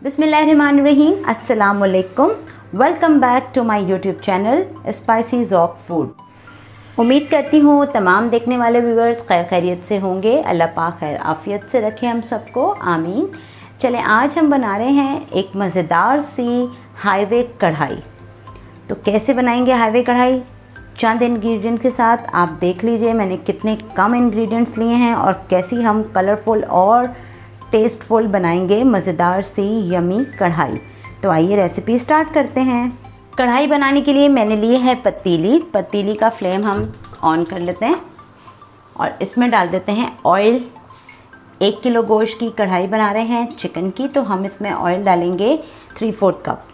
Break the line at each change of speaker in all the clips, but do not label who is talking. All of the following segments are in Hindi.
बिस्मिल्लाहिर्रहमानिर्रहीम, अस्सलाम वालेकुम। Welcome back to my YouTube channel spicy Zauq food. उम्मीद करती हूँ तमाम देखने वाले व्यूअर्स खैर खैरियत से होंगे। अल्लाह पाक खैर आफ़ियत से रखे हम सबको, आमीन। चलें, आज हम बना रहे हैं एक मज़ेदार सी हाईवे कढ़ाई। तो कैसे बनाएंगे हाईवे कढ़ाई? चंद इंग्रेडिएंट के साथ आप देख लीजिए मैंने कितने कम इंग्रेडिएंट्स लिए हैं और कैसी हम कलरफुल और टेस्टफुल बनाएंगे मज़ेदार सी यमी कढ़ाई। तो आइए रेसिपी स्टार्ट करते हैं। कढ़ाई बनाने के लिए मैंने लिए है पतीली का फ्लेम हम ऑन कर लेते हैं और इसमें डाल देते हैं ऑयल। 1 किलो गोश्त की कढ़ाई बना रहे हैं चिकन की, तो हम इसमें ऑयल डालेंगे 3/4 कप।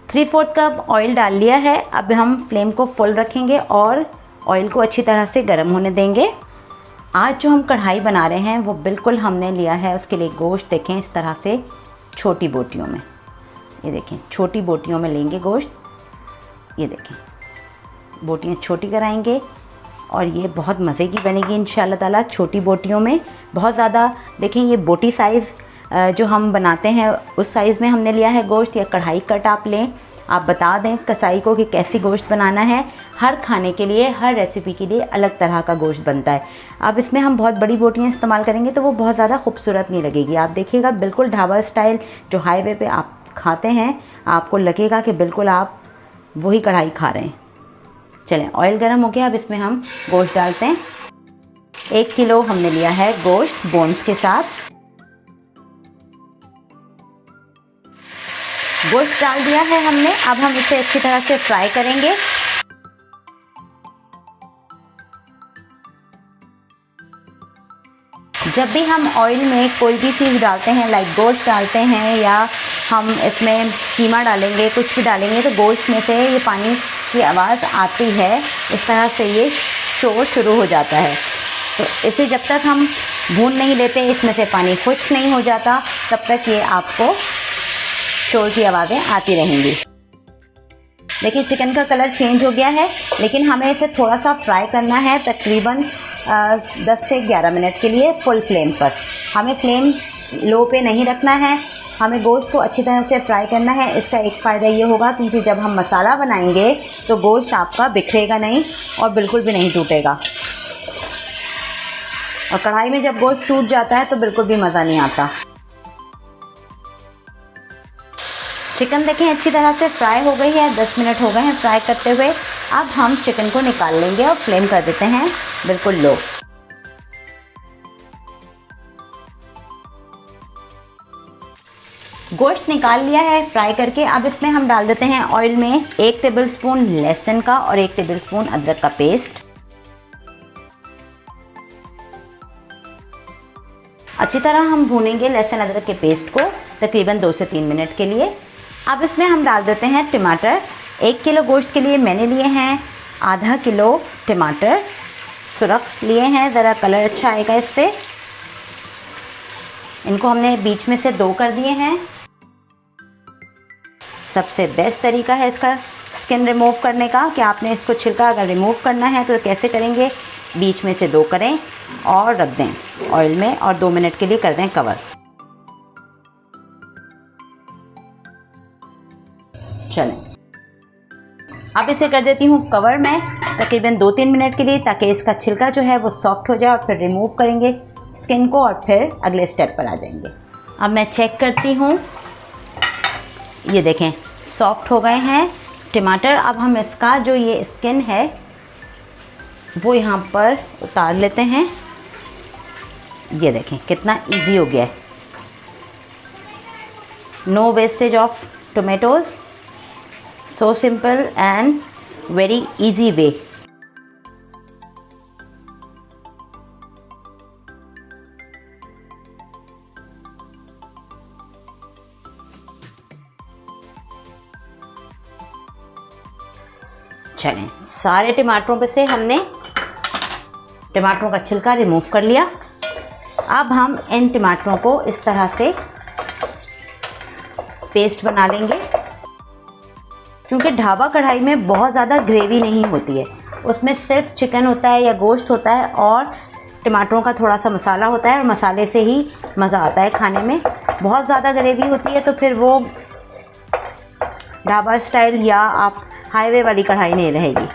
3/4 कप ऑयल डाल लिया है। अब हम फ्लेम को फुल रखेंगे और ऑयल को अच्छी तरह से गर्म होने देंगे। आज जो हम कढ़ाई बना रहे हैं वो बिल्कुल हमने लिया है उसके लिए गोश्त, देखें इस तरह से छोटी बोटियों में, ये देखें छोटी बोटियों में लेंगे गोश्त। ये देखें बोटियाँ छोटी कराएंगे और ये बहुत मज़े की बनेगी इंशाल्लाह ताला। छोटी बोटियों में बहुत ज़्यादा, देखें ये बोटी साइज़ जो हम बनाते हैं उस साइज़ में हमने लिया है गोश्त, या कढ़ाई कट आप लें। आप बता दें कसाई को कि कैसी गोश्त बनाना है। हर खाने के लिए, हर रेसिपी के लिए अलग तरह का गोश्त बनता है। अब इसमें हम बहुत बड़ी बोटियाँ इस्तेमाल करेंगे तो वो बहुत ज़्यादा खूबसूरत नहीं लगेगी। आप देखिएगा बिल्कुल ढाबा स्टाइल जो हाईवे पे आप खाते हैं, आपको लगेगा कि बिल्कुल आप वही कढ़ाई खा रहे हैं। चलें, ऑयल गर्म हो गया, अब इसमें हम गोश्त डालते हैं। 1 किलो हमने लिया है गोश्त बोन्स के साथ। गोश्त डाल दिया है हमने। अब हम इसे अच्छी तरह से फ्राई करेंगे। जब भी हम ऑयल में कोई भी चीज़ डालते हैं, लाइक गोश्त डालते हैं या हम इसमें कीमा डालेंगे, कुछ भी डालेंगे, तो गोश्त में से ये पानी की आवाज़ आती है, इस तरह से ये शोर शुरू हो जाता है। तो इसे जब तक हम भून नहीं लेते, इसमें से पानी खुश्क नहीं हो जाता, तब तक ये आपको शोर की आवाज़ें आती रहेंगी। देखिए चिकन का कलर चेंज हो गया है, लेकिन हमें इसे थोड़ा सा फ्राई करना है तकरीबन 10 से 11 मिनट के लिए फुल फ्लेम पर। हमें फ्लेम लो पे नहीं रखना है, हमें गोश्त को अच्छी तरह से फ्राई करना है। इसका एक फ़ायदा ये होगा क्योंकि जब हम मसाला बनाएंगे तो गोश्त आपका बिखरेगा नहीं और बिल्कुल भी नहीं टूटेगा। और कढ़ाई में जब गोश्त टूट जाता है तो बिल्कुल भी मज़ा नहीं आता। चिकन देखें अच्छी तरह से फ्राई हो गई है, 10 मिनट हो गए हैं फ्राई करते हुए। अब हम चिकन को निकाल लेंगे और फ्लेम कर देते हैं बिल्कुल लो। गोश्त निकाल लिया है फ्राई करके। अब इसमें हम डाल देते हैं ऑयल में 1 टेबलस्पून लहसुन का और 1 टेबलस्पून अदरक का पेस्ट। अच्छी तरह हम भूनेंगे लहसुन अदरक के पेस्ट को तकरीबन 2 से 3 मिनट के लिए। अब इसमें हम डाल देते हैं टमाटर। 1 किलो गोश्त के लिए मैंने लिए हैं आधा किलो टमाटर, सुरख लिए हैं, ज़रा कलर अच्छा आएगा इससे। इनको हमने बीच में से 2 कर दिए हैं। सबसे बेस्ट तरीका है इसका स्किन रिमूव करने का कि आपने इसको छिलका अगर रिमूव करना है तो कैसे करेंगे, बीच में से 2 करें और रख दें ऑयल में और 2 मिनट के लिए कर दें कवर। चलें, अब इसे कर देती हूँ कवर में तकरीबन 2-3 मिनट के लिए, ताकि इसका छिलका जो है वो सॉफ्ट हो जाए और फिर रिमूव करेंगे स्किन को और फिर अगले स्टेप पर आ जाएंगे। अब मैं चेक करती हूँ, ये देखें सॉफ्ट हो गए हैं टमाटर। अब हम इसका जो ये स्किन है वो यहाँ पर उतार लेते हैं। ये देखें कितना इजी हो गया है। No wastage of tomatoes, so simple and very easy way। चलें, सारे टमाटरों पे से हमने टमाटरों का छिलका रिमूव कर लिया। अब हम इन टमाटरों को इस तरह से पेस्ट बना लेंगे, क्योंकि ढाबा कढ़ाई में बहुत ज़्यादा ग्रेवी नहीं होती है, उसमें सिर्फ चिकन होता है या गोश्त होता है और टमाटरों का थोड़ा सा मसाला होता है और मसाले से ही मज़ा आता है खाने में। बहुत ज़्यादा ग्रेवी होती है तो फिर वो ढाबा स्टाइल या आप हाईवे वाली कढ़ाई नहीं रहेगी।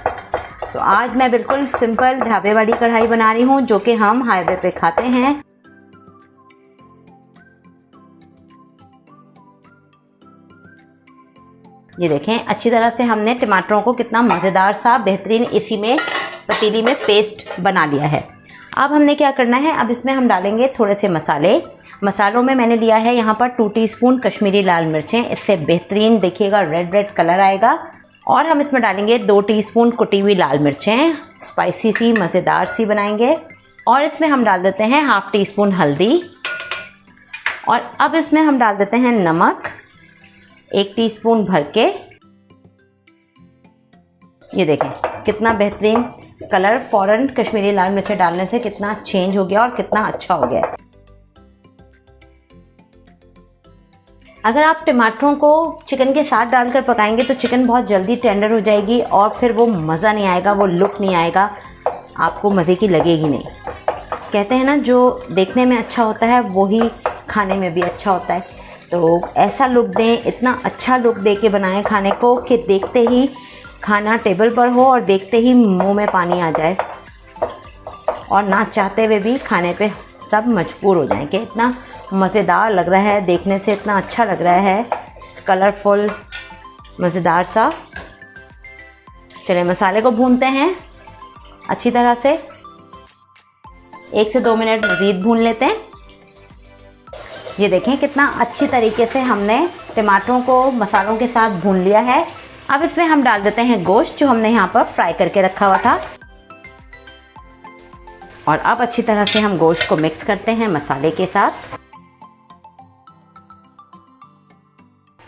तो आज मैं बिल्कुल सिंपल ढाबे वाली कढ़ाई बना रही हूँ जो कि हम हाईवे पे खाते हैं। ये देखें अच्छी तरह से हमने टमाटरों को कितना मज़ेदार सा बेहतरीन इसी में पतीली में पेस्ट बना लिया है। अब हमने क्या करना है, अब इसमें हम डालेंगे थोड़े से मसाले। मसालों में मैंने लिया है यहाँ पर 2 टीस्पून कश्मीरी लाल मिर्चें, इससे बेहतरीन देखिएगा रेड रेड कलर आएगा। और हम इसमें डालेंगे 2 टीस्पून कुटी हुई लाल मिर्चें, स्पाइसी सी मज़ेदार सी बनाएंगे। और इसमें हम डाल देते हैं ½ टीस्पून हल्दी। और अब इसमें हम डाल देते हैं नमक 1 टीस्पून भर के। ये देखें कितना बेहतरीन कलर फ़ौरन कश्मीरी लाल मिर्च डालने से कितना चेंज हो गया और कितना अच्छा हो गया। अगर आप टमाटरों को चिकन के साथ डालकर पकाएंगे तो चिकन बहुत जल्दी टेंडर हो जाएगी और फिर वो मज़ा नहीं आएगा, वो लुक नहीं आएगा, आपको मज़े की लगेगी नहीं। कहते हैं ना जो देखने में अच्छा होता है वो ही खाने में भी अच्छा होता है। तो ऐसा लुक दें, इतना अच्छा लुक दे के बनाएं खाने को कि देखते ही खाना टेबल पर हो और देखते ही मुंह में पानी आ जाए और ना चाहते हुए भी खाने पे सब मजबूर हो जाएं कि इतना मज़ेदार लग रहा है, देखने से इतना अच्छा लग रहा है, कलरफुल मज़ेदार सा। चलिए मसाले को भूनते हैं अच्छी तरह से, 1 से 2 मिनट मज़ीद भून लेते हैं। ये देखें कितना अच्छी तरीके से हमने टमाटरों को मसालों के साथ भून लिया है। अब इसमें हम डाल देते हैं गोश्त जो हमने यहाँ पर फ्राई करके रखा हुआ था। और अब अच्छी तरह से हम गोश्त को मिक्स करते हैं मसाले के साथ।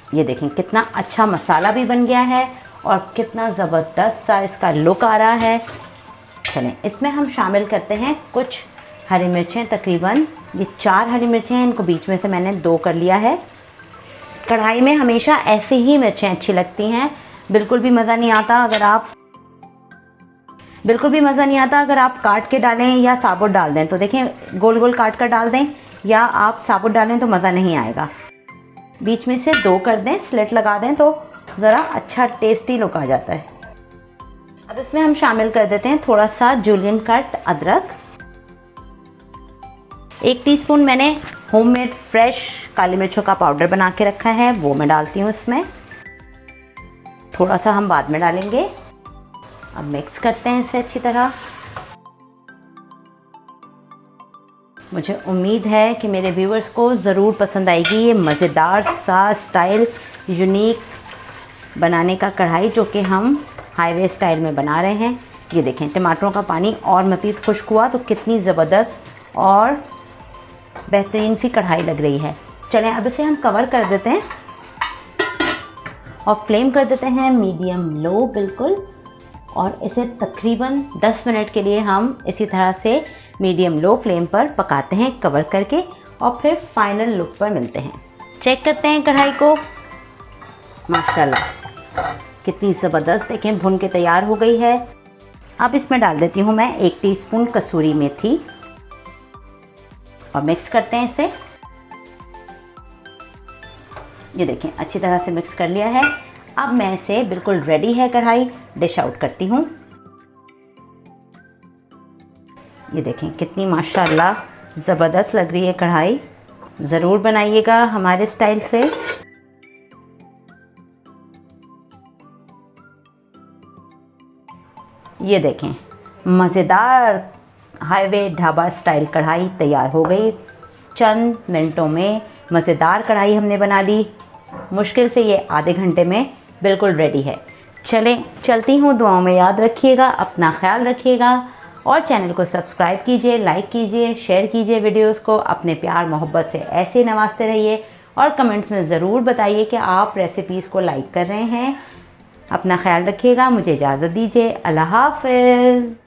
ये देखें कितना अच्छा मसाला भी बन गया है और कितना ज़बरदस्त सा इसका लुक आ रहा है। चलें इसमें हम शामिल करते हैं कुछ हरी मिर्चें, तकरीबन ये 4 हरी मिर्चें हैं, इनको बीच में से मैंने 2 कर लिया है। कढ़ाई में हमेशा ऐसी ही मिर्चें अच्छी लगती हैं, बिल्कुल भी मज़ा नहीं आता अगर आप काट के डालें या साबुत डाल दें। तो देखें गोल गोल काट कर डाल दें या आप साबुत डालें तो मज़ा नहीं आएगा। बीच में से 2 कर दें, स्लिट लगा दें तो ज़रा अच्छा टेस्टी लुक आ जाता है। अब इसमें हम शामिल कर देते हैं थोड़ा सा जूलियन कट अदरक। 1 टीस्पून मैंने होममेड फ्रेश काली मिर्चों का पाउडर बना के रखा है, वो मैं डालती हूँ इसमें। थोड़ा सा हम बाद में डालेंगे। अब मिक्स करते हैं इसे अच्छी तरह। मुझे उम्मीद है कि मेरे व्यूअर्स को ज़रूर पसंद आएगी ये मज़ेदार सा स्टाइल यूनिक बनाने का कढ़ाई जो कि हम हाईवे स्टाइल में बना रहे हैं। ये देखें टमाटरों का पानी और मज़ीद खुश्क हुआ तो कितनी ज़बरदस्त और बेहतरीन सी कढ़ाई लग रही है। चलें अब इसे हम कवर कर देते हैं और फ्लेम कर देते हैं मीडियम लो बिल्कुल। और इसे तकरीबन 10 मिनट के लिए हम इसी तरह से मीडियम लो फ्लेम पर पकाते हैं कवर करके और फिर फाइनल लुक पर मिलते हैं। चेक करते हैं कढ़ाई को, माशाल्लाह कितनी ज़बरदस्त देखें भुन के तैयार हो गई है। अब इसमें डाल देती हूँ मैं 1 टीस्पून कसूरी मेथी और मिक्स करते हैं इसे। ये देखें अच्छी तरह से मिक्स कर लिया है। अब मैं इसे बिल्कुल रेडी है कढ़ाई डिश आउट करती हूँ। ये देखें कितनी माशाल्लाह ज़बरदस्त लग रही है कढ़ाई। ज़रूर बनाइएगा हमारे स्टाइल से। ये देखें मज़ेदार हाईवे ढाबा स्टाइल कढ़ाई तैयार हो गई। चंद मिनटों में मज़ेदार कढ़ाई हमने बना ली। मुश्किल से ये आधे घंटे में बिल्कुल रेडी है। चलें चलती हूँ, दुआओं में याद रखिएगा, अपना ख्याल रखिएगा और चैनल को सब्सक्राइब कीजिए, लाइक कीजिए, शेयर कीजिए वीडियोस को। अपने प्यार मोहब्बत से ऐसे नवाजते रहिए और कमेंट्स में ज़रूर बताइए कि आप रेसिपीज़ को लाइक कर रहे हैं। अपना ख्याल रखिएगा, मुझे इजाज़त दीजिए। अल्लाह हाफ़िज़।